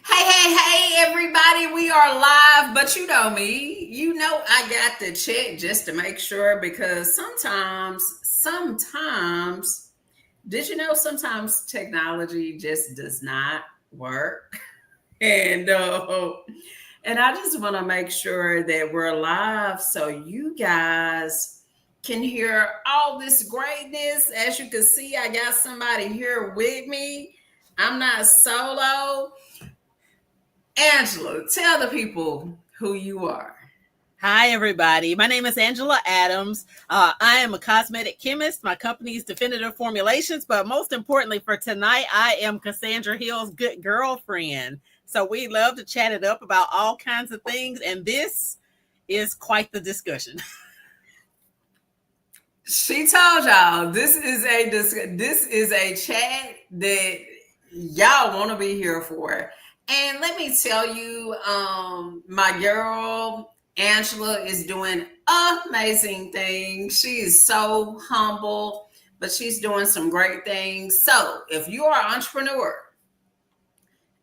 Hey, everybody, we are live, but you know me. You know I got to check just to make sure because sometimes, did you know sometimes technology just does not work? And and I just want to make sure that we're live so you guys can hear all this greatness. As you can see, I got somebody here with me. I'm not solo. Angela, tell the people who you are. Hi, everybody. My name is Angela Adams. I am a cosmetic chemist. My company is Definitive Formulations, but most importantly for tonight, I am Cassandra Hill's good girlfriend. So we love to chat it up about all kinds of things, and this is quite the discussion. She told y'all this is a chat that y'all want to be here for. And let me tell you, my girl Angela is doing amazing things. She is so humble, but she's doing some great things. So if you are an entrepreneur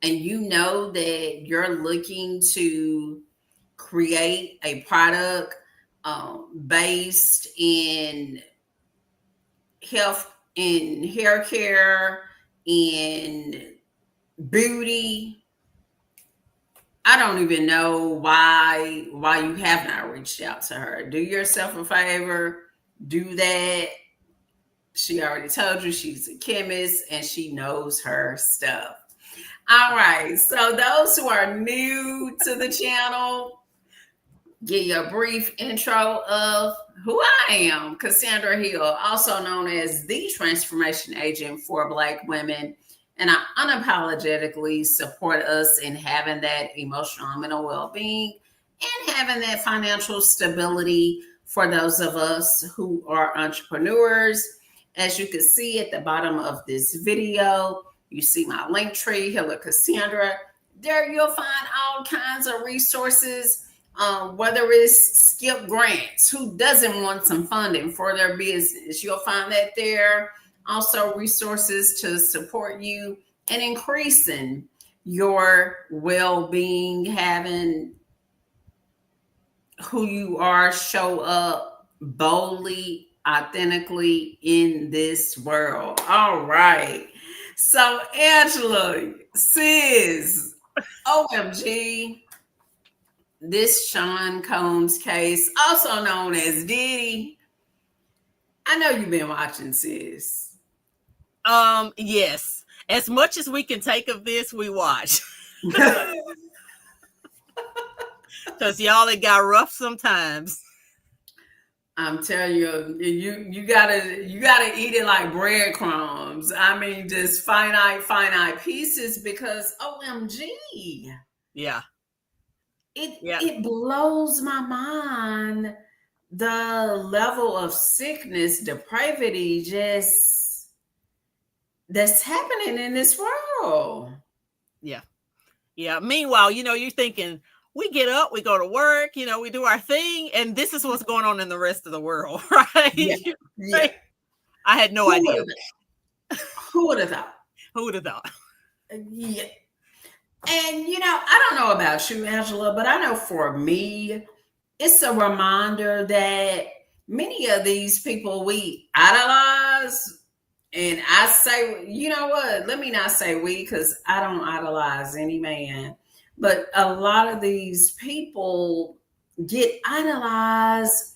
and you know that you're looking to create a product based in health, in hair care, in beauty, I don't even know why you have not reached out to her. Do yourself a favor, do that. She already told you she's a chemist and she knows her stuff. All right. So those who are new to the channel, give you a brief intro of who I am. Cassandra Hill, also known as the transformation agent for Black women. And I unapologetically support us in having that emotional and mental well being and having that financial stability for those of us who are entrepreneurs. As you can see at the bottom of this video, you see my link tree, Hilla Cassandra. There you'll find all kinds of resources, whether it's Skip Grants, who doesn't want some funding for their business. You'll find that there. Also, resources to support you and increasing your well being, having who you are show up boldly, authentically in this world. All right. So, Angela, sis, OMG, this Sean Combs case, also known as Diddy. I know you've been watching, sis. Yes. As much as we can take of this, we watch. Because y'all, it got rough sometimes. I'm telling you, you gotta eat it like breadcrumbs. I mean, just finite pieces because OMG, Yeah. it Yeah. it blows my mind the level of sickness, depravity, just that's happening in this world. Yeah. Yeah. Meanwhile, you're thinking, we get up, we go to work, we do our thing, and this is what's going on in the rest of the world, Yeah, right? yeah. Right? I had no Who would idea. have who would have thought? Who would have thought? Yeah. And I don't know about you, Angela, but I know for me, it's a reminder that many of these people we idolize, and I say, you know what? Let me not say we because I don't idolize any man, but a lot of these people get idolized.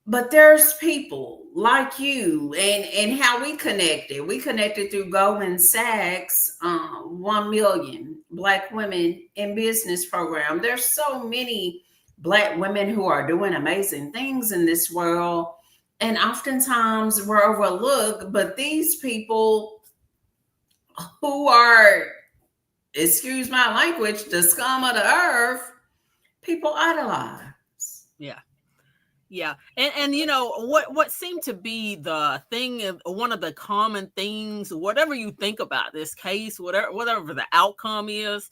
But there's people like you and how we connected through Goldman Sachs, 1 million Black women in business program. There's so many Black women who are doing amazing things in this world, and oftentimes we're overlooked. But these people who are, excuse my language, the scum of the earth, people idolize. Yeah. Yeah. And what seemed to be the thing, one of the common things, whatever you think about this case, whatever the outcome is,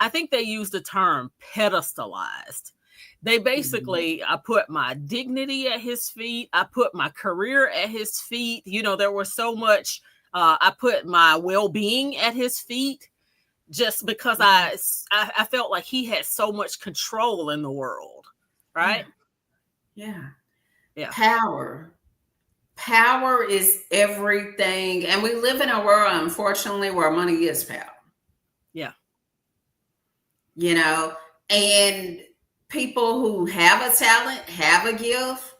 I think they use the term pedestalized. They Mhm. basically, I put my dignity at his feet. I put my career at his feet. There was so much, I put my well-being at his feet just because Yeah. I felt like he had so much control in the world, Yeah. right? Yeah. Yeah, Power. Power is everything. And we live in a world, unfortunately, where money is power, yeah, you know, and people who have a talent, have a gift,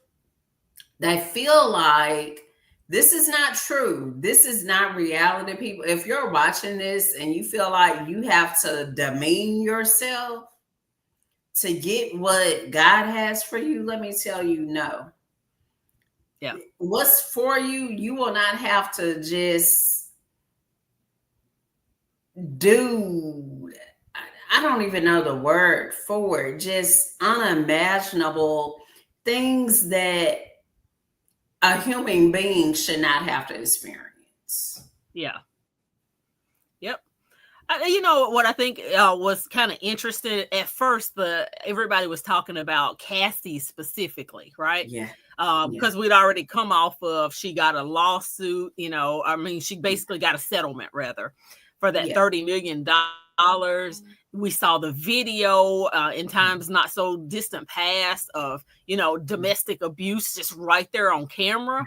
they feel like this is not true. This is not reality, people. If you're watching this and you feel like you have to demean yourself to get what God has for you, let me tell you, no. yeah, What's for you, you will not have to just do. I don't even know the word for it, just unimaginable things that a human being should not have to experience. yeah. Yep. You know what I think was kind of interesting at first. The everybody was talking about Cassie specifically, right? Yeah, yeah, Because we'd already come off of she got a lawsuit. You know, I mean, she basically got a settlement rather for that yeah, $30 million. We saw the video in times not so distant past of domestic abuse just right there on camera.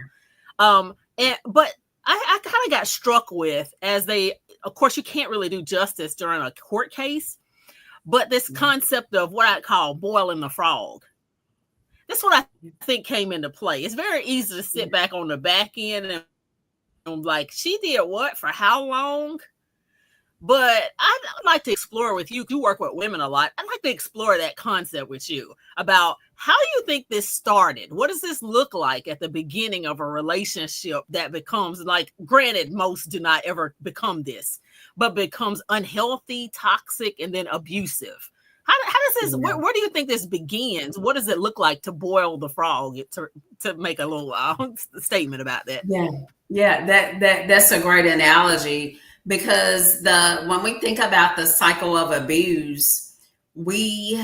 But I kind of got struck with as they, of course, you can't really do justice during a court case, but this yeah, concept of what I call boiling the frog. That's what I think came into play. It's very easy to sit yeah, back on the back end and like, she did what for how long? But I'd like to explore with you. You work with women a lot. I'd like to explore that concept with you about how you think this started. What does this look like at the beginning of a relationship that becomes, like, granted, most do not ever become this, but becomes unhealthy, toxic, and then abusive? How does this, yeah. where do you think this begins? What does it look like to boil the frog, to make a little statement about that? Yeah, yeah, that's a great analogy because the when we think about the cycle of abuse, we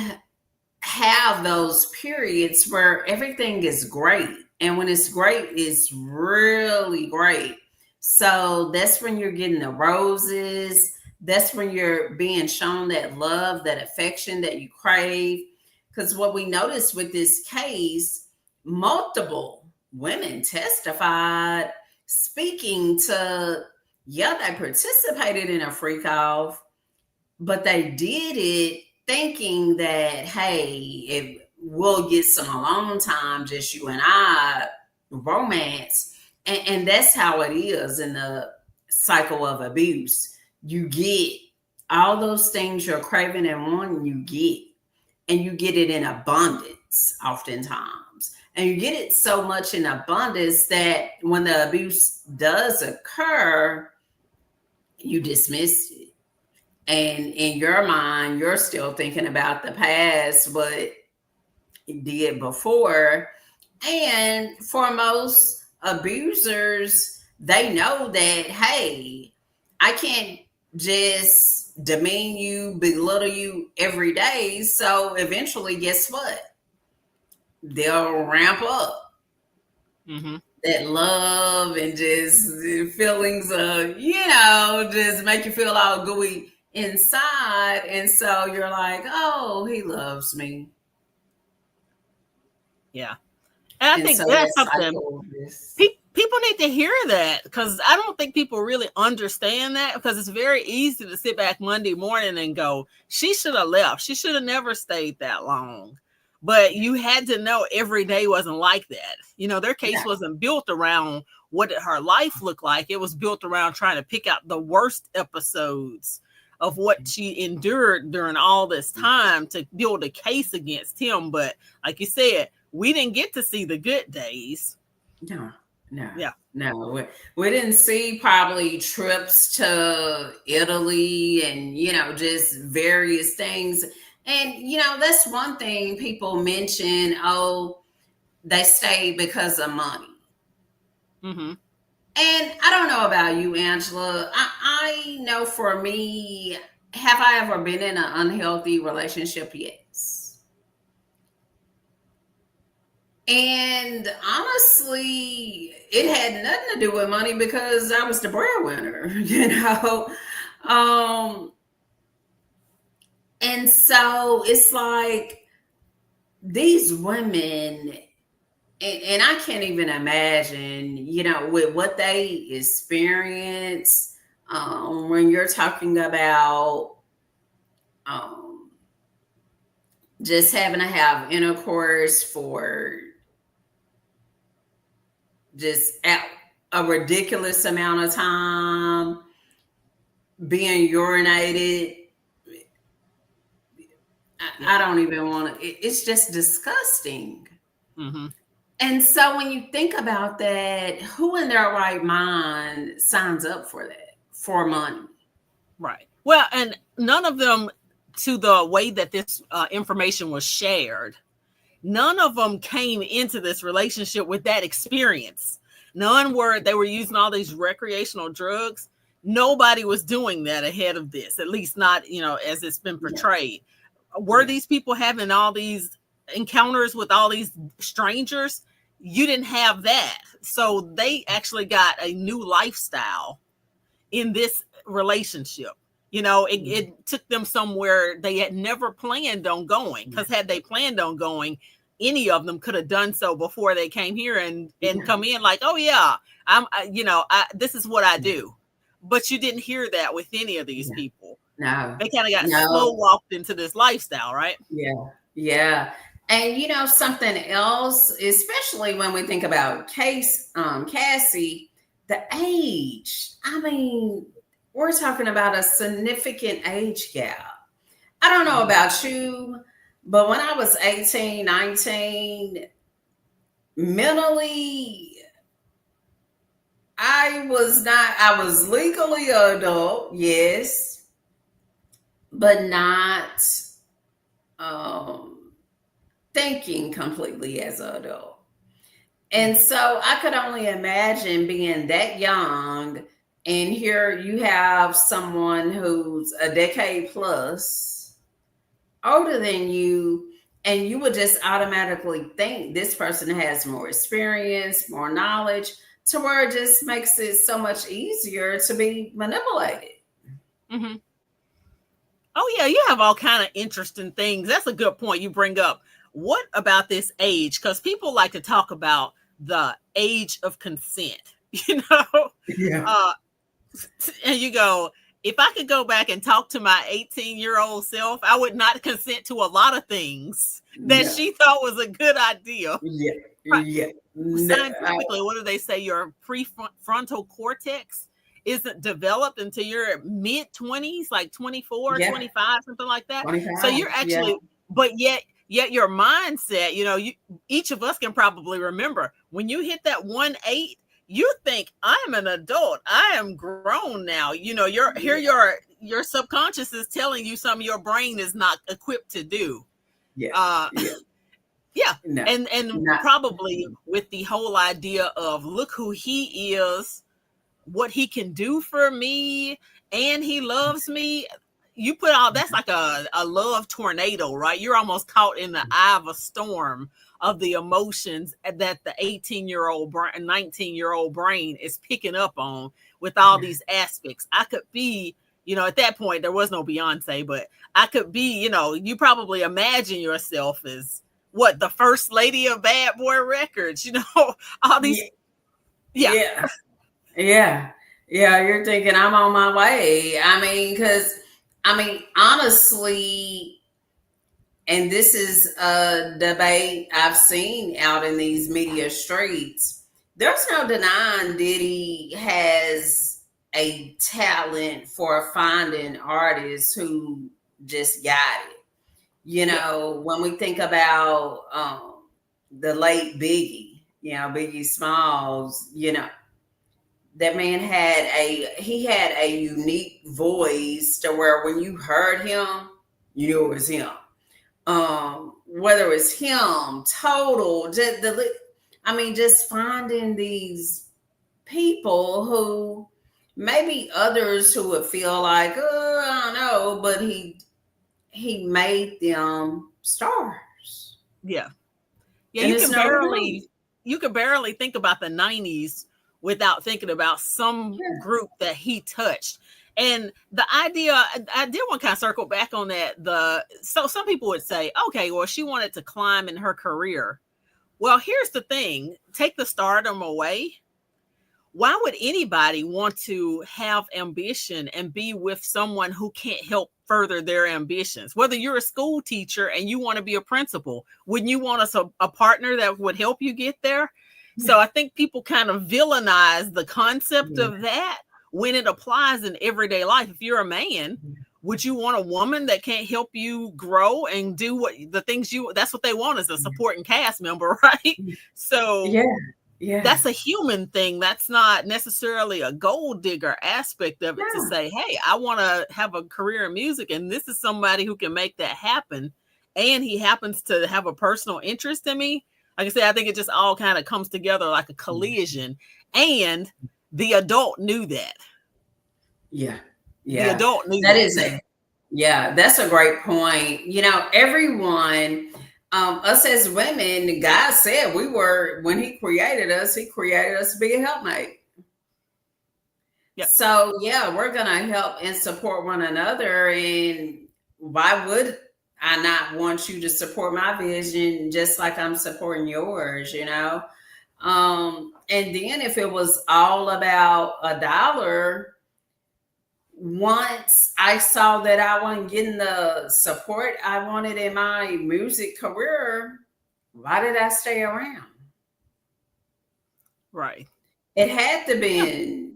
have those periods where everything is great. And when it's great, it's really great. So that's when you're getting the roses. That's when you're being shown that love, that affection that you crave. Because what we noticed with this case, multiple women testified speaking to, yeah, they participated in a freak off, but they did it thinking that, hey, if we'll get some alone time, just you and I, romance. And that's how it is in the cycle of abuse. You get all those things you're craving and wanting, and you get it in abundance oftentimes. And you get it so much in abundance that when the abuse does occur, you dismiss it, and in your mind you're still thinking about the past, what you did before. And for most abusers, they know that, hey, I can't just demean you, belittle you every day, so eventually guess what, they'll ramp up Mm-hmm. that love and just feelings of, just make you feel all gooey inside. And so you're like, oh, he loves me. Yeah. And I And so think that that's something cycle is, people need to hear, that because I don't think people really understand that, because it's very easy to sit back Monday morning and go, she should have left. She should have never stayed that long. But you had to know every day wasn't like that. Their case yeah, wasn't built around what did her life look like. It was built around trying to pick out the worst episodes of what she endured during all this time to build a case against him. But like you said, we didn't get to see the good days. no, no, Yeah. no. We didn't see probably trips to Italy and, just various things. And, that's one thing people mention. Oh, they stayed because of money. Mm-hmm. And I don't know about you, Angela. I know for me, have I ever been in an unhealthy relationship? Yes. And honestly, it had nothing to do with money because I was the breadwinner, you know. Um, And so it's like these women, and I can't even imagine, with what they experience, when you're talking about um, just having to have intercourse for just a ridiculous amount of time, being urinated. Yeah. I don't even want to, it's just disgusting. Mm-hmm. And so when you think about that, who in their right mind signs up for that for money? Right. Well, and none of them, to the way that this information was shared, none of them came into this relationship with that experience. None were, they were using all these recreational drugs. Nobody was doing that ahead of this, at least not, as it's been Yeah, portrayed. Were yeah, these people having all these encounters with all these strangers? You didn't have that. So they actually got a new lifestyle in this relationship. It took them somewhere they had never planned on going. yeah, Because had they planned on going, any of them could have done so before they came here and yeah, come in like, oh yeah, this is what I do. But you didn't hear that with any of these yeah. people. No, They kind of got slow no, walked into this lifestyle, right? yeah, yeah. And something else, especially when we think about Cassie, the age. I mean, we're talking about a significant age gap. I don't know Mm-hmm. about you, but when I was 18, 19, mentally, I was legally adult, yes, but not um, thinking completely as an adult. And Mm-hmm. so I could only imagine being that young, and here you have someone who's a decade plus older than you, and you would just automatically think this person has more experience, more knowledge, to where it just makes it so much easier to be manipulated. Mm-hmm. Oh yeah, you have all kind of interesting things. That's a good point you bring up. What about this age? Because people like to talk about the age of consent. You know, Yeah. uh, and you go, if I could go back and talk to my 18-year-old self, I would not consent to a lot lot of things that Yeah. she thought was a good idea. Yeah. Right. Yeah. No, Scientifically, what do they say? Your prefrontal cortex isn't developed until you're mid 20s, like 24, yeah. 25, something like that. So 25. you're Yeah. actually, but yet your mindset, each of us can probably remember when you hit that 1-8, you think I'm an adult, I am grown now. Your subconscious is telling you something your brain is not equipped to do. Yeah. uh Yeah. yeah, No. and Not. probably with the whole idea of look who he is, what he can do for me, and he loves me. You put all that's like a love tornado, right? You're almost caught in the eye of a storm of the emotions that the 18-year-old 19-year-old brain is picking up on with all Yeah. these aspects. I could be, at that point there was no Beyonce, but I could be, you probably imagine yourself as what, the first lady of Bad Boy Records, all these. Yeah. Yeah. Yeah. Yeah. Yeah. You're thinking I'm on my way. Honestly, and this is a debate I've seen out in these media streets. There's no denying Diddy has a talent for finding artists who just got it. Yeah. When we think about the late Biggie, Biggie Smalls, that man had a unique voice to where when you heard him, you knew it was him. Whether it's him, Total, just finding these people who maybe others who would feel like, oh, I don't know, but he made them stars, Yeah. Yeah, and it's no doubt. you can barely think about the 90s without thinking about some Yeah, group that he touched. And the idea, I did want to kind of circle back on that. So some people would say, okay, well, she wanted to climb in her career. Well, here's the thing: take the stardom away. Why would anybody want to have ambition and be with someone who can't help further their ambitions? Whether you're a school teacher and you want to be a principal, wouldn't you want a partner that would help you get there? So I think people kind of villainize the concept Yeah. of that when it applies in everyday life. If you're a man, would you want a woman that can't help you grow and do what the things that's what they want, is a supporting cast member, right? So Yeah. Yeah. that's a human thing. That's not necessarily a gold digger aspect of it, to No. say, hey, I want to have a career in music and this is somebody who can make that happen. And he happens to have a personal interest in me. Like I said, I think it just all kind of comes together like a collision. And the adult knew that. Yeah. The Yeah. adult knew That that. is yeah, that's a great point. Everyone, us as women, God said when He created us to be a helpmate. Yep. So yeah, we're gonna help and support one another. And why would I not want you to support my vision just like I'm supporting yours, and then if it was all about a dollar, once I saw that I wasn't getting the support I wanted in my music career, why did I stay around? Right. It had to Yeah. be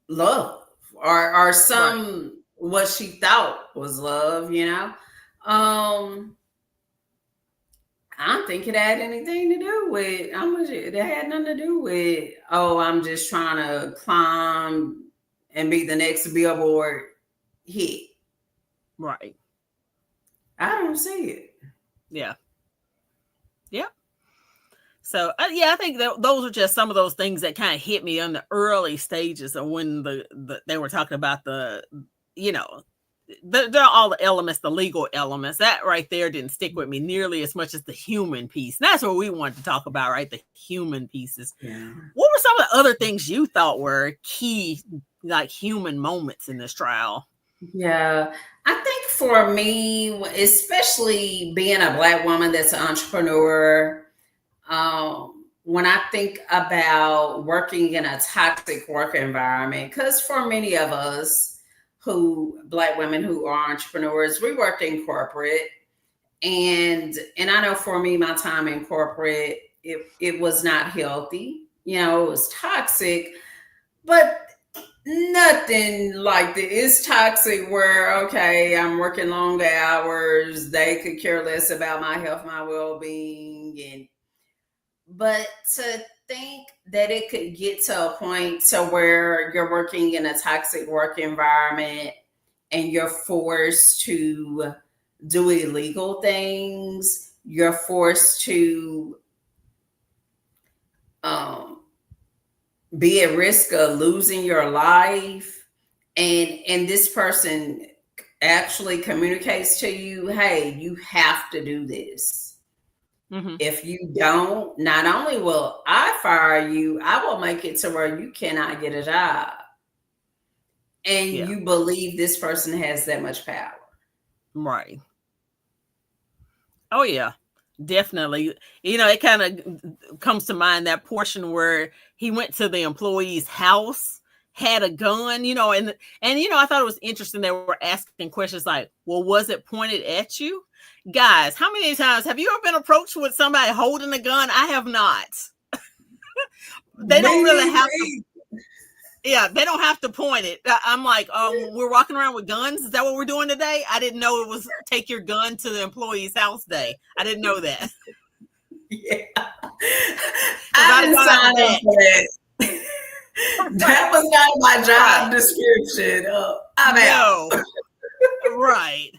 love or Right. some what she thought was love. I don't think it had anything to do with how much it had nothing to do with, oh, I'm just trying to climb and be the next Billboard hit. Right. I don't see it. Yeah. Yep. So yeah, I think that those are just some of those things that kind of hit me on the early stages of when they were talking about you know, they're all the elements, the legal elements. That right there didn't stick with me nearly as much as the human piece. And that's what we wanted to talk about, right? The human pieces. Yeah. What were some of the other things you thought were key, like human moments in this trial? Yeah. I think for me, especially being a Black woman that's an entrepreneur, when I think about working in a toxic work environment, because for many of us Black women who are entrepreneurs, we worked in corporate. And I know for me, my time in corporate, it was not healthy. It was toxic, but nothing like that. It's toxic where, okay, I'm working long hours. They could care less about my health, my well-being. But to think that it could get to a point to where you're working in a toxic work environment and you're forced to do illegal things, you're forced to um, be at risk of losing your life, and this person actually communicates to you, hey, you have to do this. Mm-hmm. If you don't, not only will I fire you, I will make it to where you cannot get a job. And Yeah. you believe this person has that much power. Right. Oh yeah, definitely. It kind of comes to mind that portion where he went to the employee's house, had a gun, and I thought it was interesting they were asking questions like, well, was it pointed at you? Guys, how many times have you ever been approached with somebody holding a gun? I have not. They don't really have to. Yeah, they don't have to point it. I'm like, we're walking around with guns. Is that what we're doing today? I didn't know it was take your gun to the employee's house day. I didn't know that. Yeah. I didn't sign up for that. That was not my job description. I'm out. Right.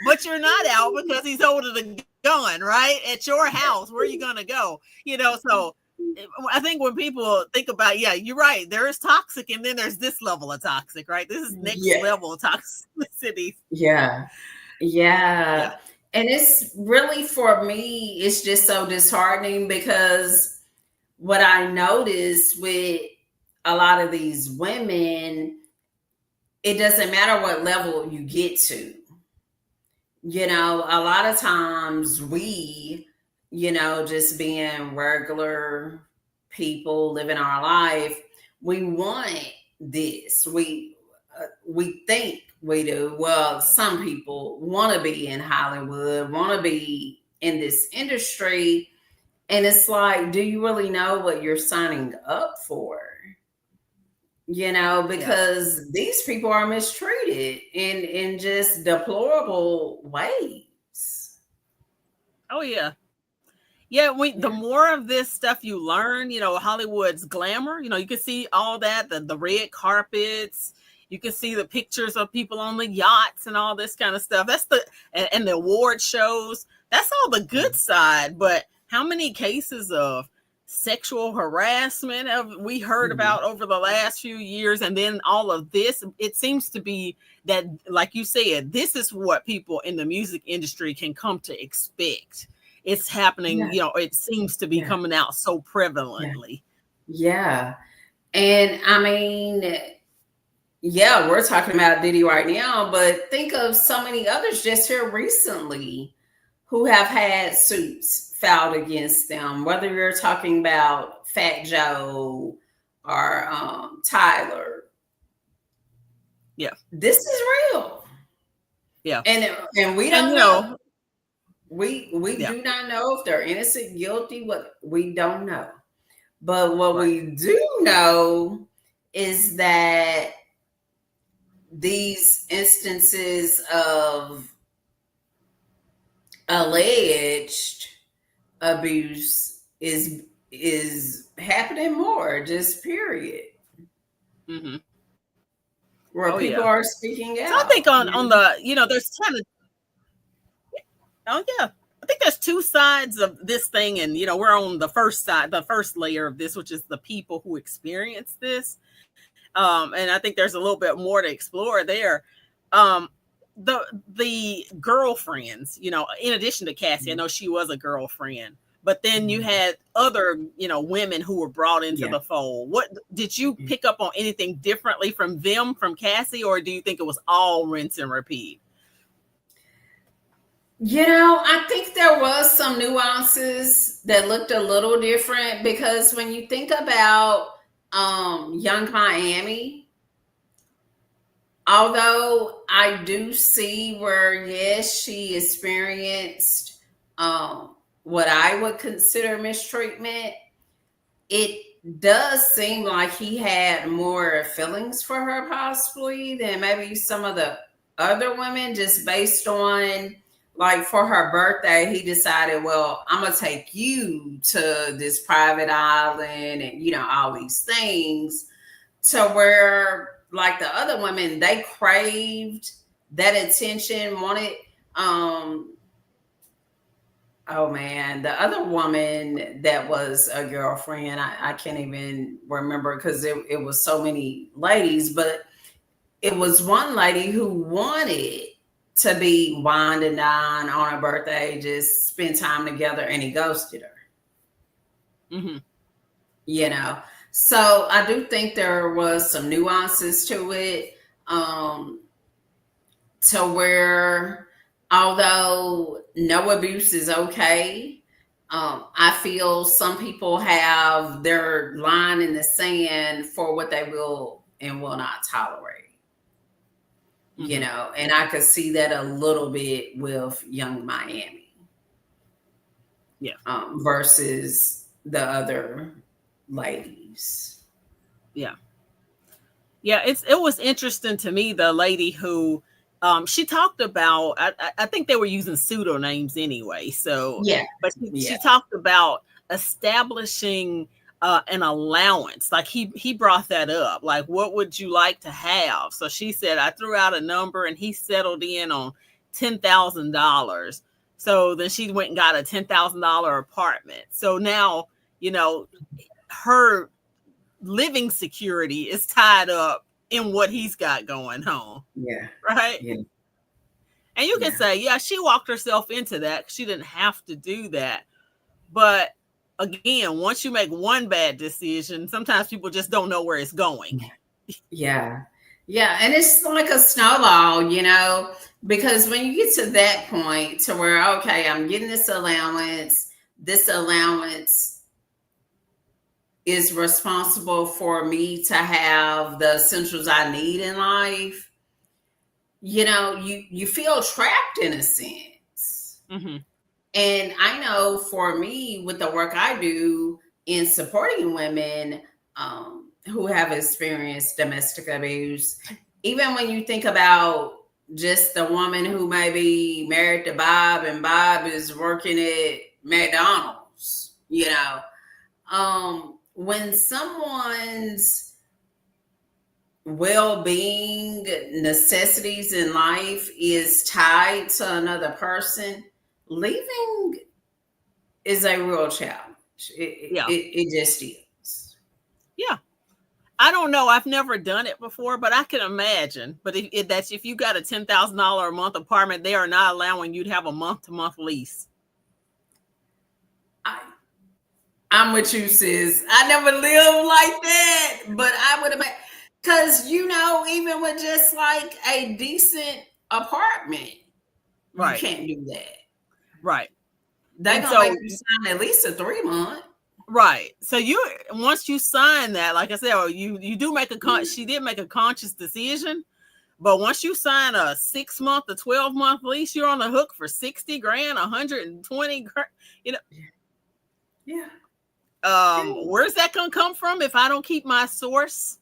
But you're not out because he's holding a gun, right? At your house. Where are you going to go? So I think when people think about, yeah, you're right. There is toxic, and then there's this level of toxic, right? This is next level of toxicity. Yeah. And it's really, for me, it's just so disheartening because what I noticed with a lot of these women, it doesn't matter what level you get to. A lot of times just being regular people living our life, we want this. We think we do. Well, some people want to be in Hollywood, want to be in this industry, and it's like, do you really know what you're signing up for? Yeah. Because these people are mistreated in just deplorable ways. Oh yeah. Yeah, the Yeah. more of this stuff you learn, Hollywood's glamour, you can see all that, the red carpets, you can see the pictures of people on the yachts and all this kind of stuff. And the award shows. That's all the good side. But how many cases of sexual harassment have we heard Mhm. about over the last few years? And then all of this, it seems to be that, like you said, this is what people in the music industry can come to expect. It's happening, Yeah. it seems to be Yeah. coming out so Yeah. prevalently. Yeah. And I mean, yeah, we're talking about Diddy right now, but think of so many others just here recently who have had suits filed against them, whether you're talking about Fat Joe or Tyler. Yeah. This is real. Yeah. And we And don't know. We yeah, do not know if they're innocent, guilty, what we don't know. But what right. we do know is that these instances of alleged abuse is happening more, just period. Hmm. Where Oh people yeah. are speaking So I think out. on the, there's kind of, oh yeah, I think there's two sides of this thing, and we're on the first side, the first layer of this, which is the people who experience this. And I think there's a little bit more to explore there. Um, the girlfriends, in addition to Cassie, I know she was a girlfriend, but then you had other, women who were brought into Yeah. the fold. What did you pick up on anything differently from them, from Cassie, or do you think it was all rinse and repeat? I think there was some nuances that looked a little different because when you think about Young Miami, although I do see where yes, she experienced what I would consider mistreatment, it does seem like he had more feelings for her possibly than maybe some of the other women, just based on, like, for her birthday he decided, well, I'm gonna take you to this private island and all these things, to where, like, the other women, they craved that attention, wanted um oh man, the other woman that was a girlfriend, I can't even remember because it was so many ladies, but it was one lady who wanted to be wined and dined on her birthday, just spend time together, and he ghosted her. Mm-hmm. You know, so I do think there was some nuances to it, to where, although no abuse is okay, I feel some people have their line in the sand for what they will and will not tolerate. Mm-hmm. And I could see that a little bit with Young Miami, Yeah. versus the other ladies. Yeah. Yeah, it was interesting to me, the lady who she talked about, I think they were using pseudonyms anyway. So, Yeah, but yeah, she talked about establishing an allowance. Like he brought that up. Like, what would you like to have? So she said, I threw out a number and he settled in on $10,000. So then she went and got a $10,000 apartment. So now, you know, her living security is tied up in what he's got going on, yeah, right? yeah, And you can yeah, say, yeah, she walked herself into that. She didn't have to do that. But again, once you make one bad decision, sometimes people just don't know where it's going. yeah. Yeah, and it's like a snowball, because when you get to that point to where, okay, I'm getting this allowance is responsible for me to have the essentials I need in life, you feel trapped in a sense. Hmm. And I know for me, with the work I do in supporting women who have experienced domestic abuse, even when you think about just the woman who may be married to Bob and Bob is working at McDonald's, when someone's well-being necessities in life is tied to another person, leaving is a real challenge. Yeah. It just is. Yeah. I don't know. I've never done it before, but I can imagine. But if you got a $10,000 a month apartment, they are not allowing you to have a month to month lease. I, I'm with you, sis. I never lived like that, but I would imagine, because even with just like a decent apartment, you Right. can't do that. Right. They're And gonna make so, you sign at least a 3 month. right. So once you sign that, like I said, or you do make she did make a conscious decision. But once you sign a 6 month to 12 month lease, you're on the hook for 60 grand, 120 grand. You know, Yeah. where's that gonna come from if I don't keep my source?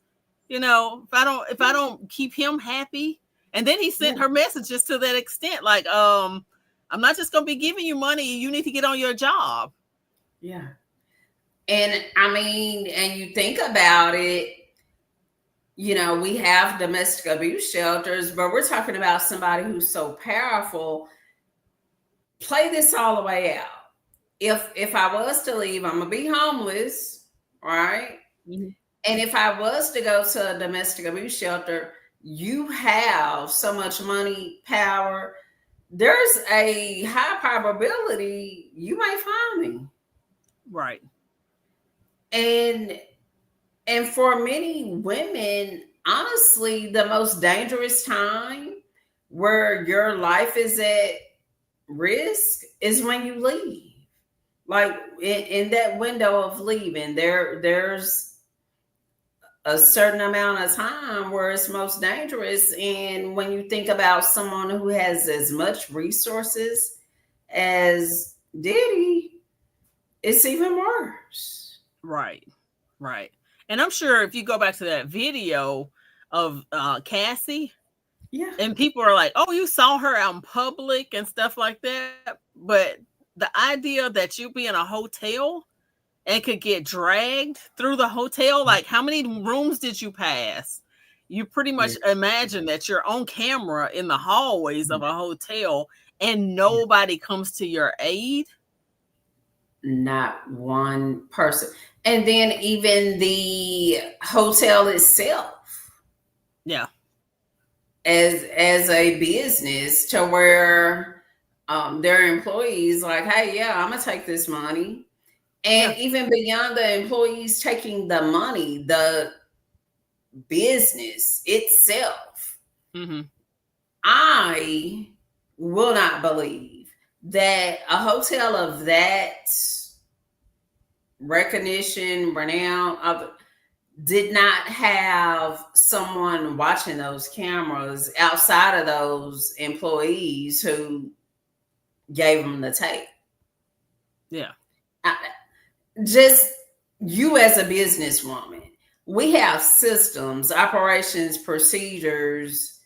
If I don't keep him happy. And then he Yeah. sent her messages to that extent, like, I'm not just gonna be giving you money. You need to get on your job. Yeah. And I mean, and you think about it, we have domestic abuse shelters, but we're talking about somebody who's so powerful. Play this all the way out. If I was to leave, I'm gonna be homeless, right? Mhm. And if I was to go to a domestic abuse shelter, you have so much money, power. There's a high probability you might find me. Right. And for many women, honestly, the most dangerous time where your life is at risk is when you leave. Like in that window of leaving, there's a certain amount of time where it's most dangerous. And when you think about someone who has as much resources as Diddy, it's even worse. Right. Right. And I'm sure if you go back to that video of Cassie, Yeah. and people are like, "Oh, you saw her out in public and stuff like that." But the idea that you be in a hotel and could get dragged through the hotel, like how many rooms did you pass? You pretty Yeah. much imagine that you're on camera in the hallways of a hotel and Yeah. nobody comes to your aid. Not one person. And then even the hotel itself Yeah. as a business to where their employees like, hey, yeah, I'm gonna take this money. Yeah. And even beyond the employees taking the money, the business itself, Hmm. I will not believe that a hotel of that recognition, renown, of did not have someone watching those cameras outside of those employees who gave them the tape. Yeah. I, just you as a businesswoman, we have systems, operations, procedures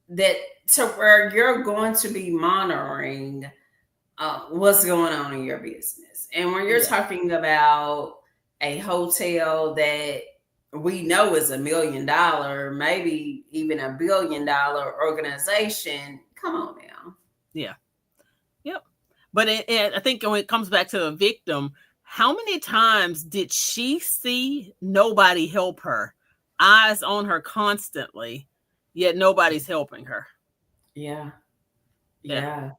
that to where you're going to be monitoring what's going on in your business. And when you're Yeah. talking about a hotel that we know is $1 million, maybe even $1 billion organization, come on now. Yeah. Yep. But I think when it comes back to the victim, how many times did she see nobody help her? Eyes on her constantly, yet nobody's helping her. Yeah. Yeah. Yeah.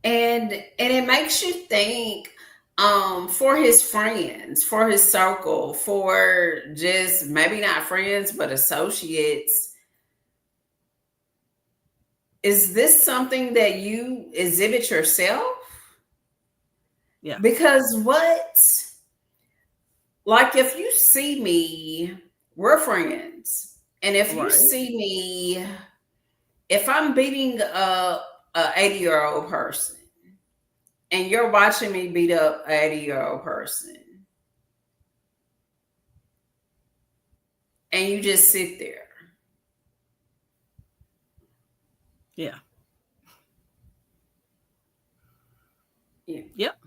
And it makes you think, for his friends, for his circle, for just maybe not friends but associates. Is this something that you exhibit yourself? Yeah. Because what, like, if you see me, we're friends. And if you Right. see me, if I'm beating up a 80-year-old person and you're watching me beat up an 80-year-old person and you just sit there. Yeah. Yeah. Yep.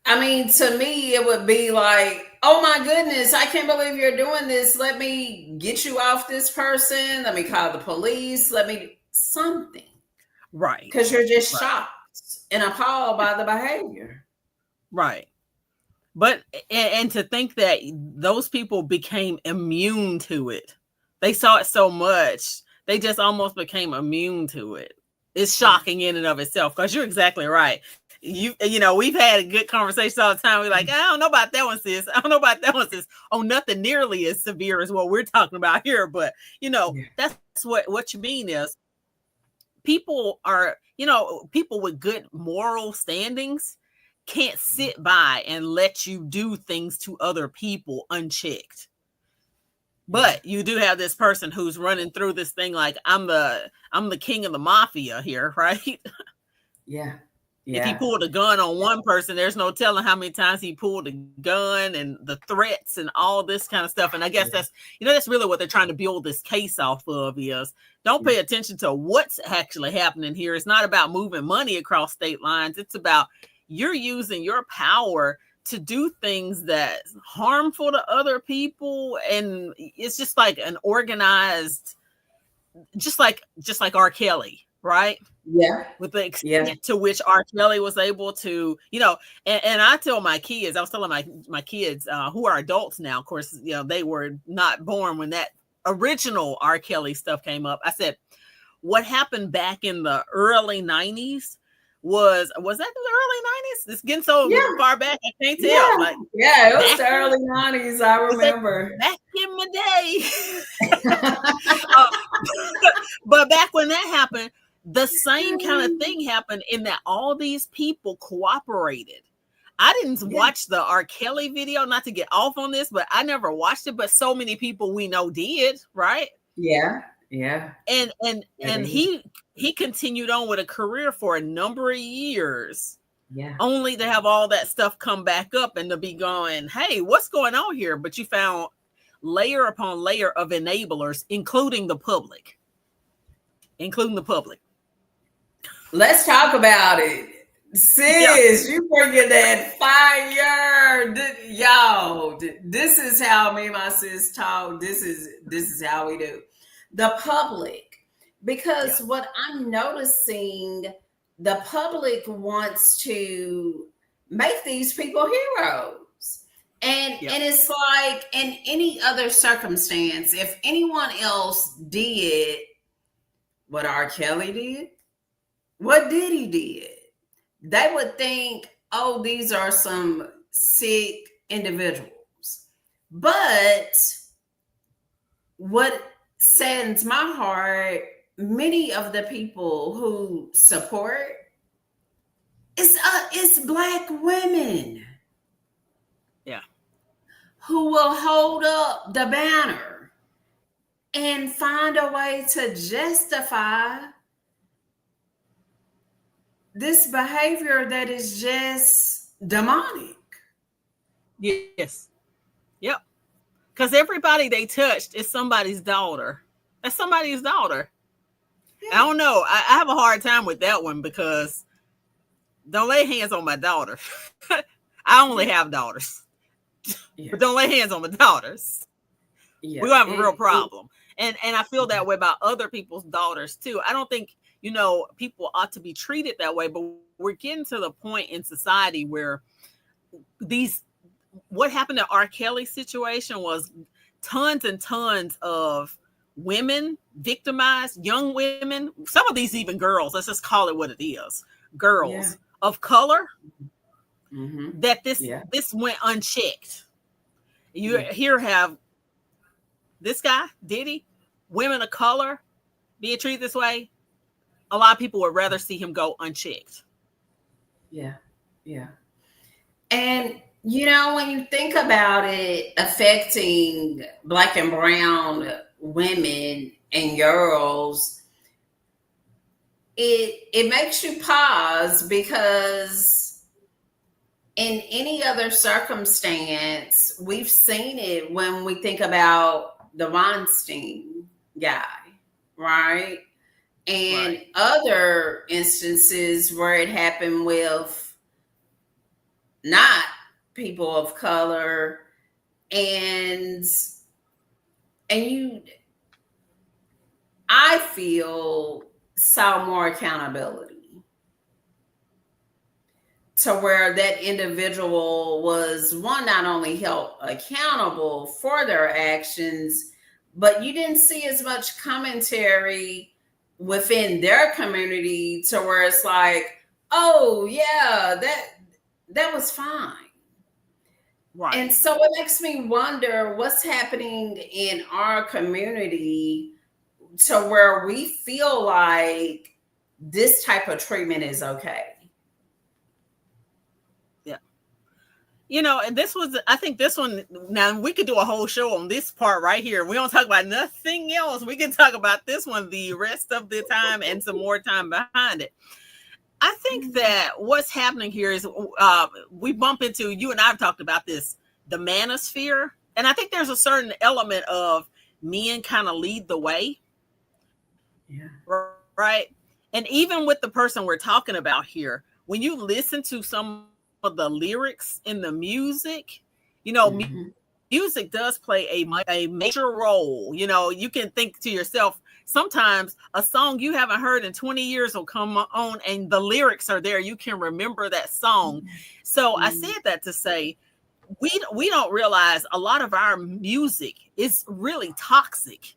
I mean, to me, it would be like, oh my goodness, I can't believe you're doing this. Let me get you off this person. Let me call the police. Let me something. Right. Because you're just Right. shocked and appalled by the behavior. Right. But and to think that those people became immune to it. They saw it so much, they just almost became immune to it. It's Yeah. shocking in and of itself because you're exactly right. You know, we've had a good conversation all the time. We're like, I don't know about that one, sis. I don't know about that one, sis. Oh, nothing nearly as severe as what we're talking about here. But Yeah. that's what you mean is people are, people with good moral standings can't sit by and let you do things to other people unchecked. Yeah. But you do have this person who's running through this thing like I'm the king of the mafia here, right? Yeah. If he Yeah. pulled a gun on one person, there's no telling how many times he pulled a gun and the threats and all this kind of stuff. And I guess Yeah. that's really what they're trying to build this case off of is don't Yeah. pay attention to what's actually happening here. It's not about moving money across state lines. It's about you're using your power to do things that's harmful to other people. And it's just like an organized, just like R. Kelly, right? Yeah. With the Yeah. extent to which R. Kelly was able to, and I tell my kids, I was telling my kids who are adults now, of course, they were not born when that original R. Kelly stuff came up. I said, what happened back in the early 90s was that in the early 90s? It's getting so Yeah. far back, I can't tell. Yeah. Like Yeah. It was back the in early 90s. I was it remember. back in the day. uh, but back when that happened, the same kind of thing happened in that all these people cooperated. I didn't Yeah. watch the R. Kelly video, not to get off on this, but I never watched it. But so many people we know did, right? Yeah. Yeah. And and Yeah. and he continued on with a career for a number of years, Yeah. only to have all that stuff come back up and to be going, hey, what's going on here? But you found layer upon layer of enablers, including the public. Let's talk about it. Yeah, Sis, you bringing that fire. Yo, this is how me and my sis talk. This is how we do. The public. yeah, Because what I'm noticing, the public wants to make these people heroes. yeah, And it's like in any other circumstance, if anyone else did what R. Kelly did, what did he did? They would think, oh, these are some sick individuals. But what saddens my heart, many of the people who support is black women yeah, who will hold up the banner and find a way to justify this behavior that is just demonic. yes, yep. Because everybody they touched is somebody's daughter. That's somebody's daughter. I Yeah. don't know. I have a hard time with that one because don't lay hands on my daughter. I only Yeah. have daughters, Yeah. but don't lay hands on my daughters. We're Yeah. gonna have a real problem. And I feel that way about other people's daughters too. I don't think, people ought to be treated that way, but we're getting to the point in society where these what happened to R. Kelly's situation was tons and tons of women victimized, young women, some of these even girls, let's just call it what it is, Yeah. girls of color Mm-hmm. that Yeah. this went unchecked. You Yeah. here have this guy, Diddy, women of color being treated this way. A lot of people would rather see him go unchecked. Yeah. Yeah. And when you think about it affecting black and brown women and girls, it makes you pause because in any other circumstance, we've seen it when we think about the Weinstein guy, right? And Right. other instances where it happened with not people of color, and you I feel saw more accountability to where that individual was one, not only held accountable for their actions, but you didn't see as much commentary within their community to where it's like, oh yeah, that was fine. And Right. so it makes me wonder what's happening in our community to where we feel like this type of treatment is okay. Yeah. And this was, I think this one, now we could do a whole show on this part right here. We don't talk about nothing else. We can talk about this one the rest of the time and some more time behind it. I think that what's happening here is we bump into, you and I have talked about this, the manosphere. And I think there's a certain element of men kind of lead the way, Yeah. right? And even with the person we're talking about here, when you listen to some of the lyrics in the music, music Hmm. does play a major role. You can think to yourself, sometimes a song you haven't heard in 20 years will come on and the lyrics are there. You can remember that song. So I said Hmm. that to say we don't realize a lot of our music is really toxic.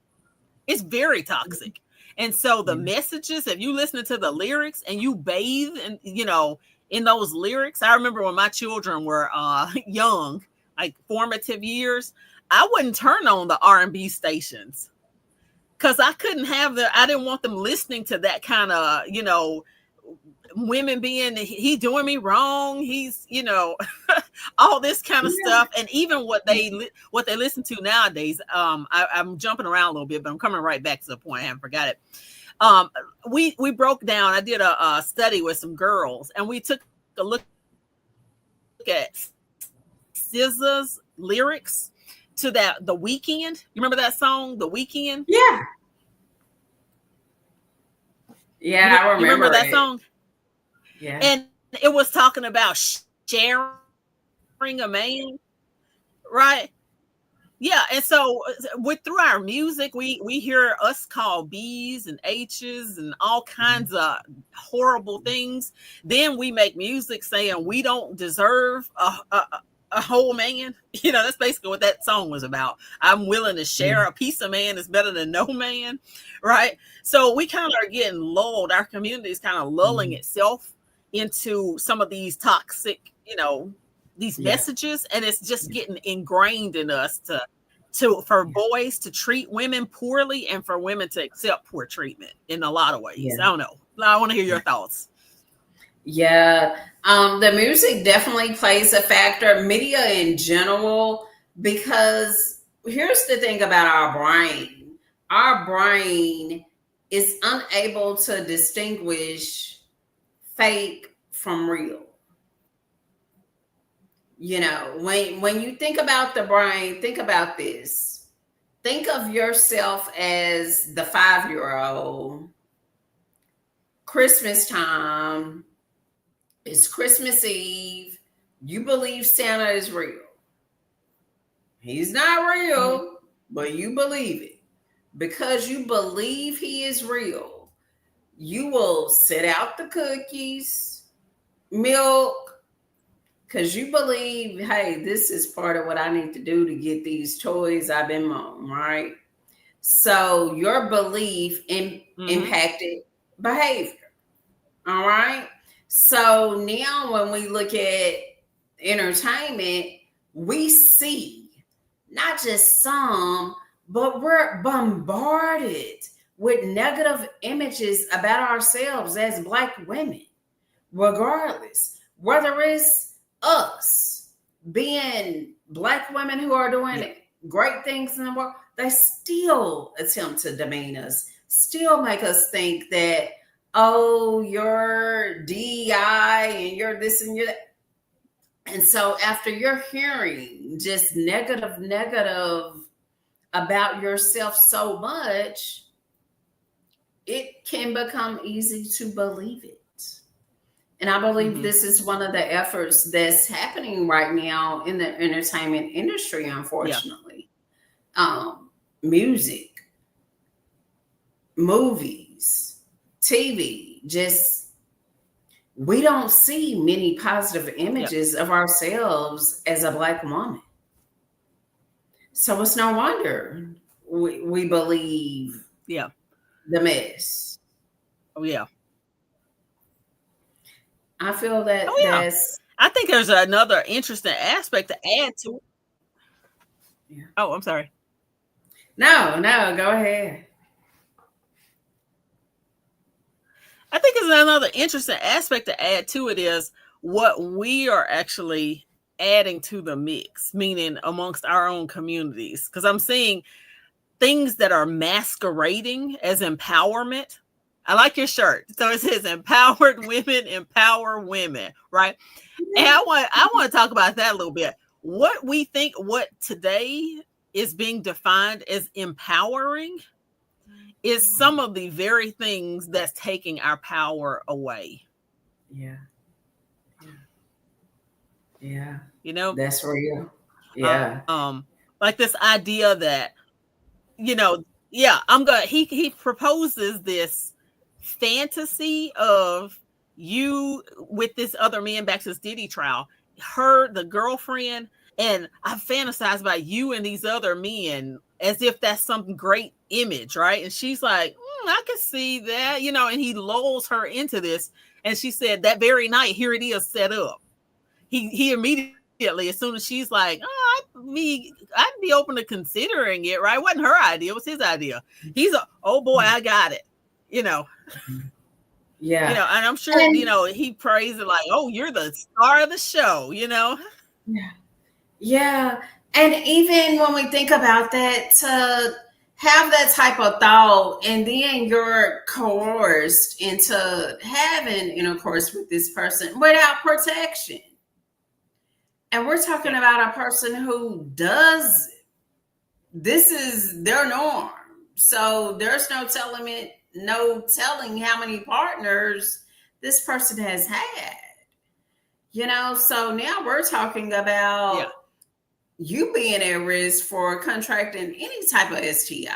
It's very toxic. And so the Yeah. messages, if you listen to the lyrics and you bathe and in those lyrics, I remember when my children were young, like formative years, I wouldn't turn on the R&B stations because I didn't want them listening to that kind of, women being, he doing me wrong. He's, all this kind of Yeah. stuff. And even what they listen to nowadays, I'm jumping around a little bit, but I'm coming right back to the point. I haven't forgot it. Um, we broke down, I did a study with some girls and we took a look at SZA's lyrics to The Weekend. You remember that song, The Weekend? Yeah. Yeah, I You remember that remember song? it. Yeah. And it was talking about sharing a man, right? Yeah, and so with through our music, we hear us call B's and H's and all kinds of horrible things. Then we make music saying we don't deserve a whole man. That's basically what that song was about. I'm willing to share Yeah. a piece of man is better than no man, right? So we kind of are getting lulled. Our community is kind of lulling Mhm. itself into some of these toxic, these Yeah. messages, and it's just Yeah. getting ingrained in us to for Yeah. boys to treat women poorly and for women to accept poor treatment in a lot of ways. I Yeah. don't know. I want to hear your Yeah. thoughts. Yeah. The music definitely plays a factor, media in general, because here's the thing about our brain. Our brain is unable to distinguish fake from real. When you think about the brain, think about this. Think of yourself as the 5-year-old. Christmas time, it's Christmas Eve. You believe Santa is real. He's not Mm-hmm. real, but you believe it. Because you believe he is real, you will set out the cookies, milk, because you believe, hey, this is part of what I need to do to get these toys I've been wanting, right? So your belief Mm-hmm. impacted behavior. All right. So now when we look at entertainment, we see not just some, but we're bombarded with negative images about ourselves as Black women, regardless, whether it's us being Black women who are Yeah. doing great things in the world, they still attempt to demean us, still make us think that, oh, you're DI and you're this and you're that. And so after you're hearing just negative about yourself so much, it can become easy to believe it. And I believe Mm-hmm. this is one of the efforts that's happening right now in the entertainment industry, Yeah. unfortunately. Music, movies, TV, just we don't see many positive Yeah. images of ourselves as a Black woman. So it's no wonder we believe Yeah. the mess. Oh yeah. I feel Oh that yeah. that's I think there's another interesting aspect to add to. yeah. Oh, I'm sorry. No, no, go ahead. I think there's another interesting aspect to add to it is what we are actually adding to the mix, meaning amongst our own communities. Because I'm seeing things that are masquerading as empowerment. I like your shirt. So it says empowered women empower women, right? And I want to talk about that a little bit. What we think what today is being defined as empowering is some of the very things that's taking our power away. Yeah, yeah, yeah. You know, That's real. um, Yeah. like this idea that yeah, I'm gonna. He proposes this fantasy of you with this other man back to this Diddy trial, her the girlfriend, and I fantasize about you and these other men as if that's some great image, right? And she's like, I can see that, and he lulls her into this, and she said that very night, here it is set up. He immediately, as soon as she's like, I'd be open to considering it, right? It wasn't her idea, it was his idea. He's a, oh boy, I got it, you know, Yeah. and I'm sure, And he praised it like, oh, you're the star of the show. yeah. Yeah. And even when we think about that, to have that type of thought and then you're coerced into having intercourse with this person without protection. And we're talking Yeah, about a person who does this is their norm. So there's no telling how many partners this person has had. So now we're talking yeah, about you being at risk for contracting any type of STI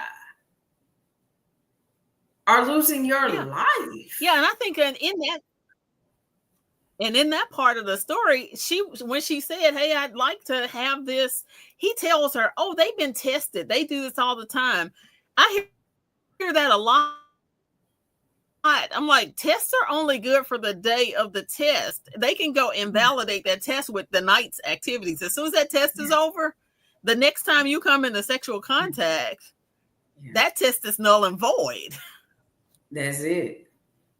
or losing your yeah, life. yeah. And I think in that part of the story, when she said, hey, I'd like to have this, he tells her, oh, they've been tested, they do this all the time. I hear that a lot. I'm like, tests are only good for the day of the test. They can go invalidate that test with the night's activities. As soon as that test is Yeah, over, the next time you come into sexual contact, yeah. that test is null and void. That's it.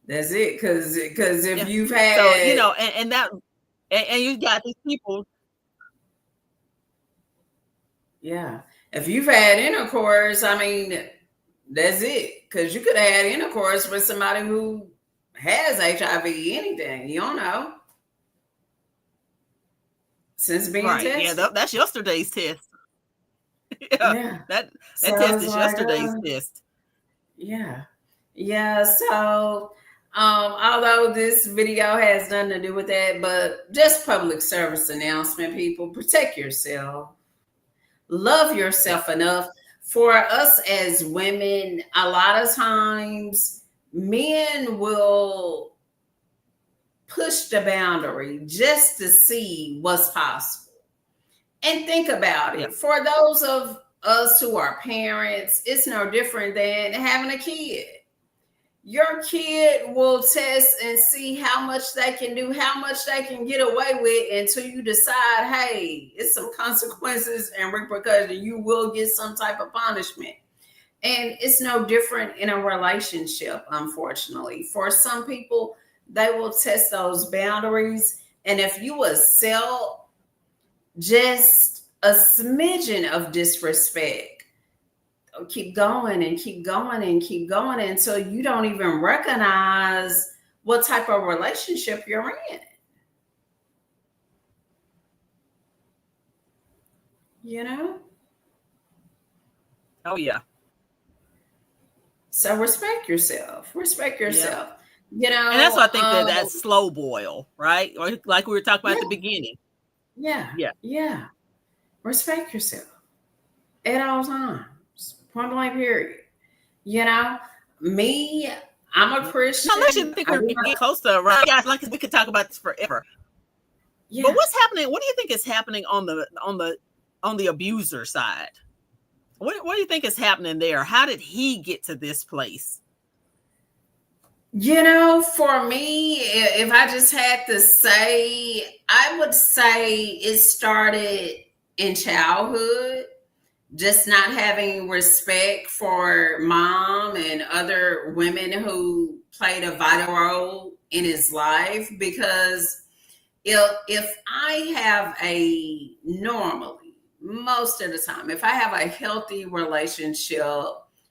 That's it. Because if Yeah. you've So, had and that, and you got these people. yeah, if you've had intercourse, I mean, that's it. Because you could have had intercourse with somebody who has HIV, anything. You don't know since being Right. Yeah. tested. That's yesterday's test. Yeah. Yeah. That So test it's is like, yesterday's test. yeah. Yeah. So, although this video has nothing to do with that, but just public service announcement, people, protect yourself, love Yeah. yourself enough. For us as women, a lot of times men will push the boundary just to see what's possible. And think about Yeah. it. For those of us who are parents, it's no different than having a kid. your kid will test and see how much they can do, how much they can get away with until you decide, hey, it's some consequences and repercussions. You will get some type of punishment. And it's no different in a relationship, unfortunately. For some people, they will test those boundaries. And if you accept just a smidgen of disrespect, keep going and keep going and keep going until you don't even recognize what type of relationship you're in. You know? Oh yeah. So respect yourself. Respect Yep. yourself. And that's why I think that that's slow boil, right? Or like we were talking about Yeah, at the beginning. yeah, Yeah. yeah. Respect yourself at all times. Point blank period. You know, me, I'm a Now, unless you Christian. think we're getting close to right, guys, like we could talk about this forever. But Yeah. what's happening? What do you think is happening on the abuser side? What do you think is happening there? How did he get to this place? You know, for me, if I just had to say, I would say it started in childhood, just not having respect for mom and other women who played a vital role in his life. Because if I have a normally, most of the time, if I have a healthy relationship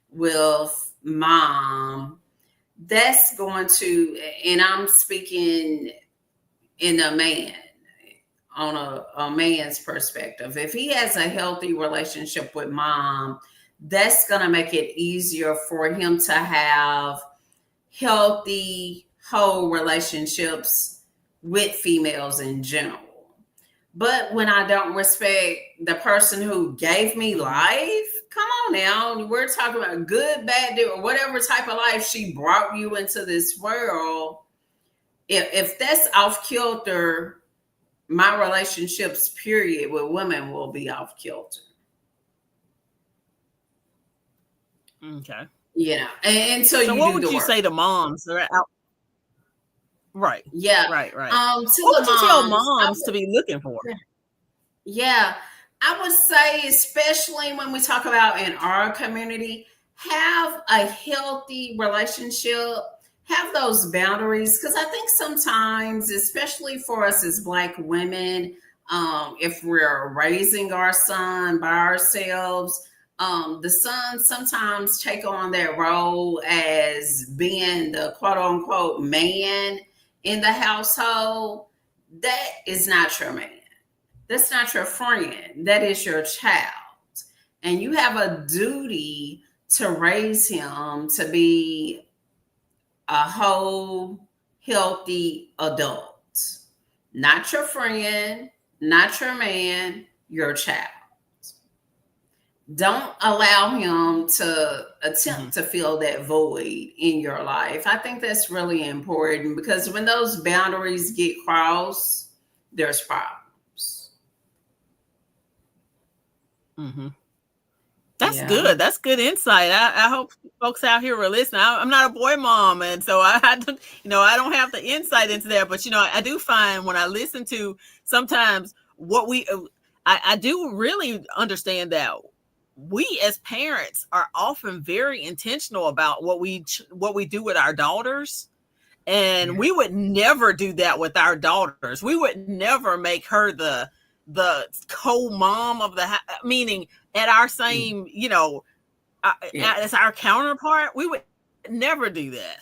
with mom, that's going to, and I'm speaking in a man, on a man's perspective. If he has a healthy relationship with mom, that's going to make it easier for him to have healthy, whole relationships with females in general. But when I don't respect the person who gave me life, come on now, we're talking about good, bad, or whatever type of life she brought you into this world. If that's off kilter, my relationships, period, with women will be off kilter. Okay. You know, and until So you what do would the you work. say to moms that are out? Right. Yeah. Right. To What the would you tell moms, moms to be looking for? yeah, I would say, especially when we talk about in our community, have a healthy relationship, have those boundaries. Because I think sometimes, especially for us as Black women, if we're raising our son by ourselves, the sons sometimes take on that role as being the quote unquote man in the household. That is not your man. That's not your friend. That is your child. And you have a duty to raise him to be a whole, healthy adult. Not your friend, not your man, your child. Don't allow him to Mm-hmm. attempt to fill that void in your life. I think that's really important because when those boundaries get crossed, there's problems. Mm-hmm. That's Yeah. good. That's good insight. I hope folks out here are listening. I'm not a boy mom, and so I don't, I don't have the insight into that. But I do find when I listen to sometimes what I do really understand that we as parents are often very intentional about what we do with our daughters, and Yeah. we would never do that with our daughters. We would never make her the co-mom of the meaning at our same, Yeah. as our counterpart. We would never do that.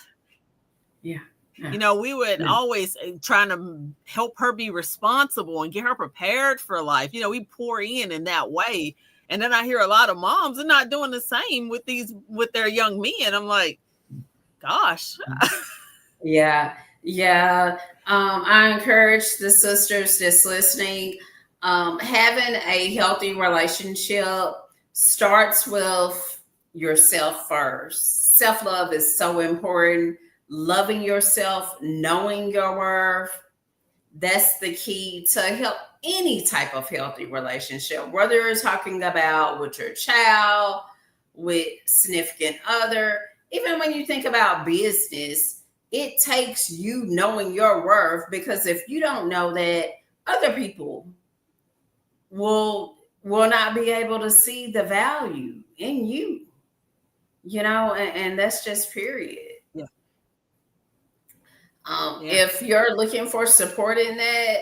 Yeah. Yeah. We would Yeah. always trying to help her be responsible and get her prepared for life. We pour in that way. And then I hear a lot of moms are not doing the same with their young men. I'm like, gosh. Yeah. Yeah. I encourage the sisters that's listening. Having a healthy relationship starts with yourself first. Self love is so important. Loving yourself, knowing your worth, that's the key to help any type of healthy relationship, whether you're talking about with your child, with significant other. even when you think about business, it takes you knowing your worth, because if you don't know that, other people will not be able to see the value in you, and that's just period. Yeah. Yeah. If you're looking for support in that,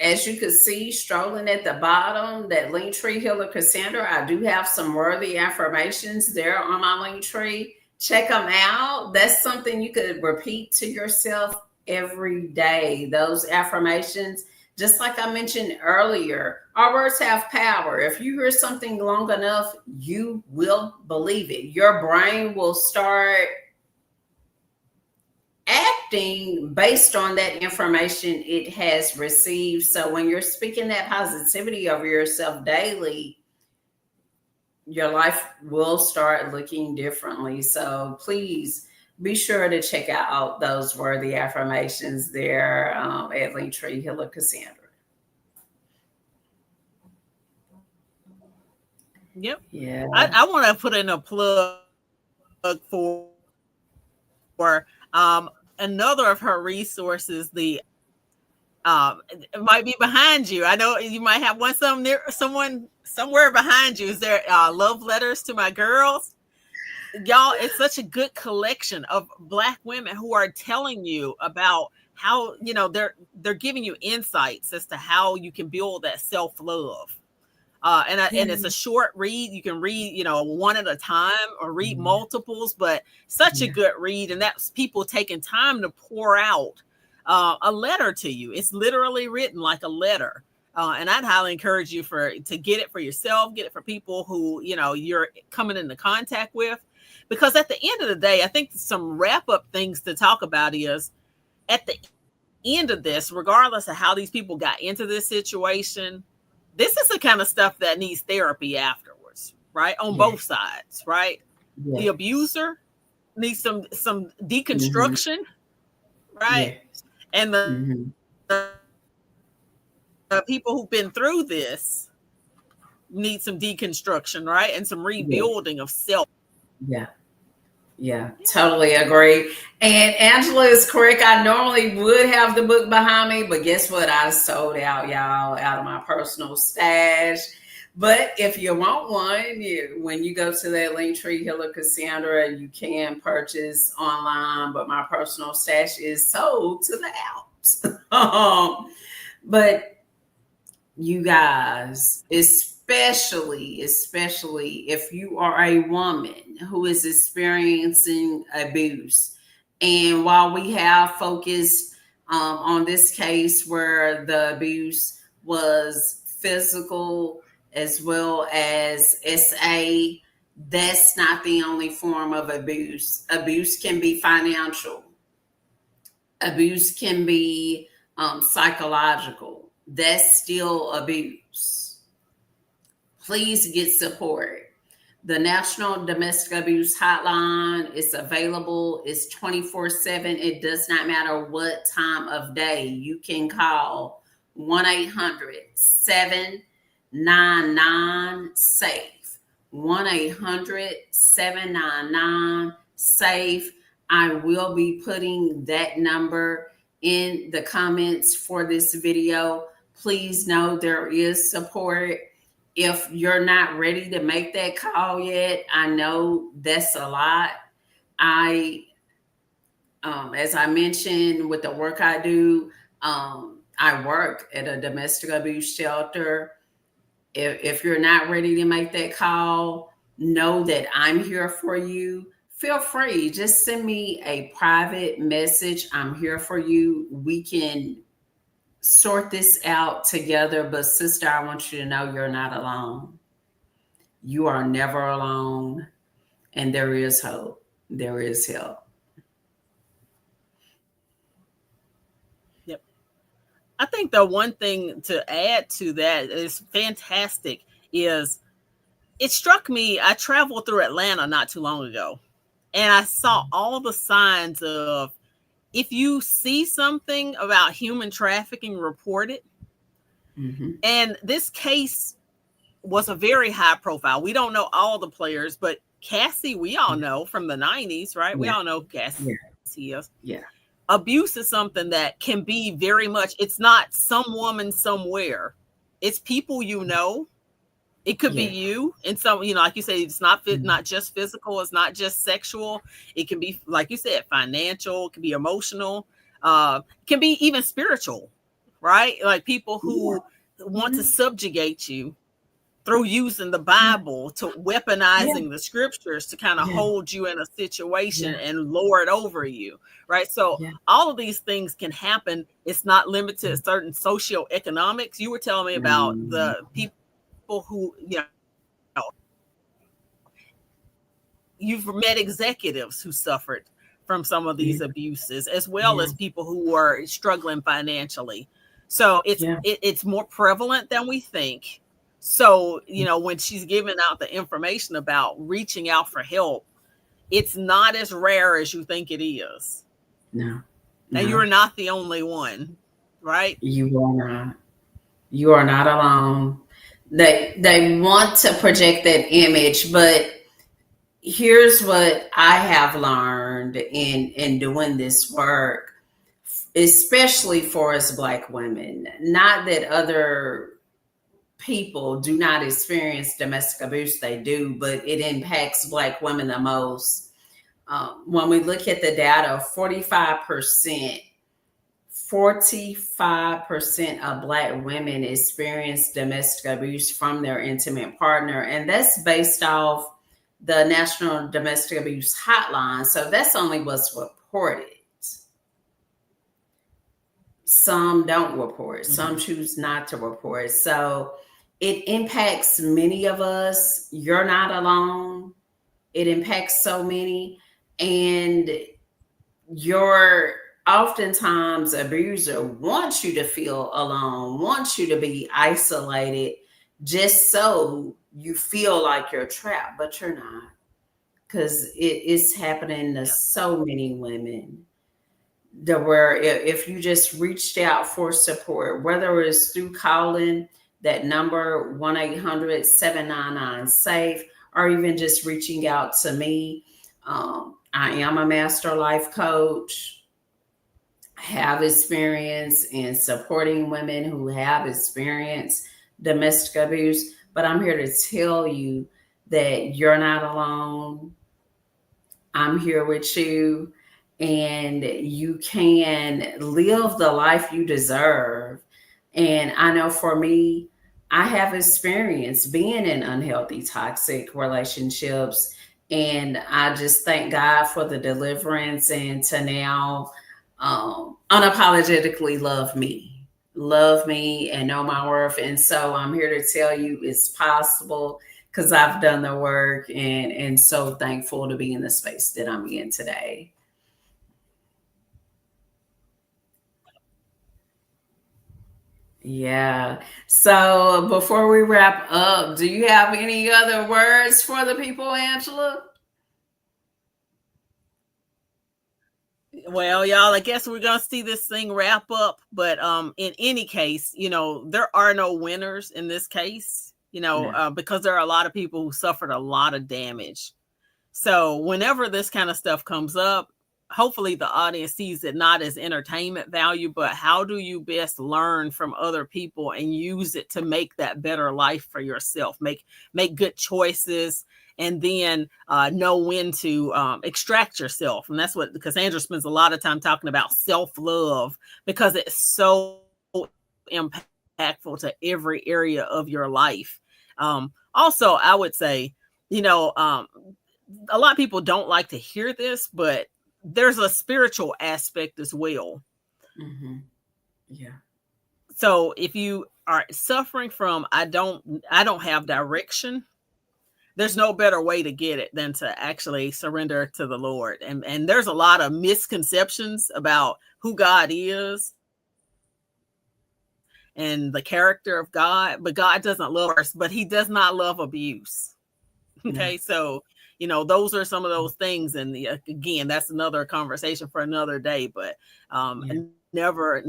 as you can see, strolling at the bottom, that link tree, Healer Cassandra, I do have some worthy affirmations there on my link tree. Check them out. That's something you could repeat to yourself every day. Those affirmations, just like I mentioned earlier, our words have power. If you hear something long enough, you will believe it. Your brain will start acting based on that information it has received. So when you're speaking that positivity over yourself daily, your life will start looking differently. So please be sure to check out those worthy affirmations there at Linktree Healer Cassandra. Yep. Yeah. I want to put in a plug for another of her resources. It might be behind you. I know you might have one someone somewhere behind you. Is there love letters to my girls? Y'all, it's such a good collection of Black women who are telling you about how, they're giving you insights as to how you can build that self-love. And it's a short read. You can read, one at a time or read multiples, but such a good read. And that's people taking time to pour out a letter to you. It's literally written like a letter. And I'd highly encourage you to get it for yourself, get it for people who, you're coming into contact with. Because at the end of the day, I think some wrap up things to talk about is at the end of this, regardless of how these people got into this situation, this is the kind of stuff that needs therapy afterwards, right? On both sides, right? Yeah. The abuser needs some deconstruction, Yeah. right? And the people who've been through this need some deconstruction, right? And some Yeah. rebuilding of self. Yeah. Yeah, Yeah. totally agree. And Angela is correct. I normally would have the book behind me, but guess what? I sold out, y'all, out of my personal stash. But if you want one, when you go to that Linktree Healer Cassandra, you can purchase online. But my personal stash is sold to the Alps. But you guys, especially if you are a woman who is experiencing abuse, and while we have focused on this case where the abuse was physical as well as SA, that's not the only form of abuse. Abuse can be financial, abuse can be psychological. That's still abuse. Please get support. The National Domestic Abuse Hotline is available. It's 24/7. It does not matter what time of day. You can call 1-800-799-SAFE. 1-800-799-SAFE. I will be putting that number in the comments for this video. Please know there is support. If you're not ready to make that call yet, I know that's a lot. As I mentioned, with the work I do, I work at a domestic abuse shelter. If you're not ready to make that call, know that I'm here for you. Feel free, just send me a private message. I'm here for you. We can sort this out together. But sister, I want you to know you're not alone. You are never alone, and there is hope. There is help. Yep. I think the one thing to add to that is fantastic is it struck me. I traveled through Atlanta not too long ago, and I saw all the signs of if you see something about human trafficking, report it. Mm-hmm. And this case was a very high profile. We don't know all the players, but Cassie, we all Yeah. know from the 90s, right? We Yeah. all know who Cassie Yeah. is. Yeah. Abuse is something that can be very much, it's not some woman somewhere. It's people you know. It could be Yeah. you and some, like you say, it's not Mm. not just physical, it's not just sexual. It can be, like you said, financial, it can be emotional, it can be even spiritual, right? Like people Yeah. who want to Mhm. subjugate you through using the Yeah. Bible to Yeah. weaponizing the scriptures to kind of Yeah. hold you in a situation Yeah. and lord over you, right? So Yeah. all of these things can happen. It's not limited to certain socioeconomics. You were telling me about Mm. the people who, you've met executives who suffered from some of these Yeah. abuses, as well Yeah. as people who are struggling financially. So Yeah. it's more prevalent than we think. So, when she's giving out the information about reaching out for help, it's not as rare as you think it is. No. And you're No. not the only one, right? You are not. You are not alone. They want to project that image, but here's what I have learned in doing this work, especially for us Black women. Not that other people do not experience domestic abuse, they do, but it impacts Black women the most. When we look at the data, 45% of Black women experience domestic abuse from their intimate partner, and that's based off the National Domestic Abuse Hotline. So that's only what's reported. Some don't report, Mm-hmm. some choose not to report. So it impacts many of us. You're not alone. It impacts so many. And your oftentimes abuser wants you to feel alone, wants you to be isolated, just so you feel like you're trapped, but you're not, because it is happening to Yeah. so many women. That where if you just reached out for support, whether it's through calling that number 1-800-799-SAFE, or even just reaching out to me. I am a master life coach, have experience in supporting women who have experienced domestic abuse, but I'm here to tell you that you're not alone. I'm here with you, and you can live the life you deserve. And I know for me, I have experience being in unhealthy, toxic relationships. And I just thank God for the deliverance and to now unapologetically love me and know my worth. And so I'm here to tell you it's possible, because I've done the work, and so thankful to be in the space that I'm in today. Yeah. So before we wrap up, do you have any other words for the people, Angela? Well, y'all, I guess we're gonna see this thing wrap up. But in any case, there are no winners in this case. No. Because there are a lot of people who suffered a lot of damage. So whenever this kind of stuff comes up, hopefully the audience sees it not as entertainment value, but how do you best learn from other people and use it to make that better life for yourself, make good choices, and then know when to extract yourself. And that's what Cassandra spends a lot of time talking about, self-love, because it's so impactful to every area of your life. Also, I would say, you know, a lot of people don't like to hear this, but there's a spiritual aspect as well. Hmm. Yeah. So if you are suffering from I don't have direction, there's no better way to get it than to actually surrender to the Lord. And there's a lot of misconceptions about who God is and the character of God, but God doesn't love us, but he does not love abuse. Okay, so No. those are some of those things, and again, that's another conversation for another day. But Yeah. never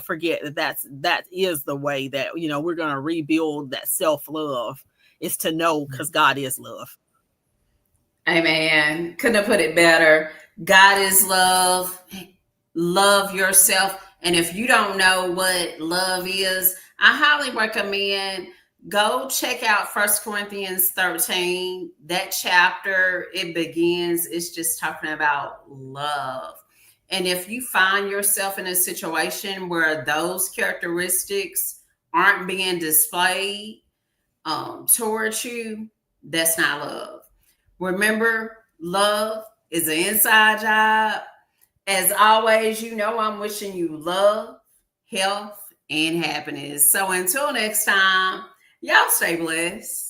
forget that is the way that we're going to rebuild that self love, is to know, because God is love. Amen. Couldn't have put it better. God is love. Love yourself. And if you don't know what love is, I highly recommend go check out First Corinthians 13. That chapter, it begins, it's just talking about love. And if you find yourself in a situation where those characteristics aren't being displayed towards you, that's not love. Remember, love is an inside job. As always, I'm wishing you love, health, and happiness. So until next time, y'all stay blessed.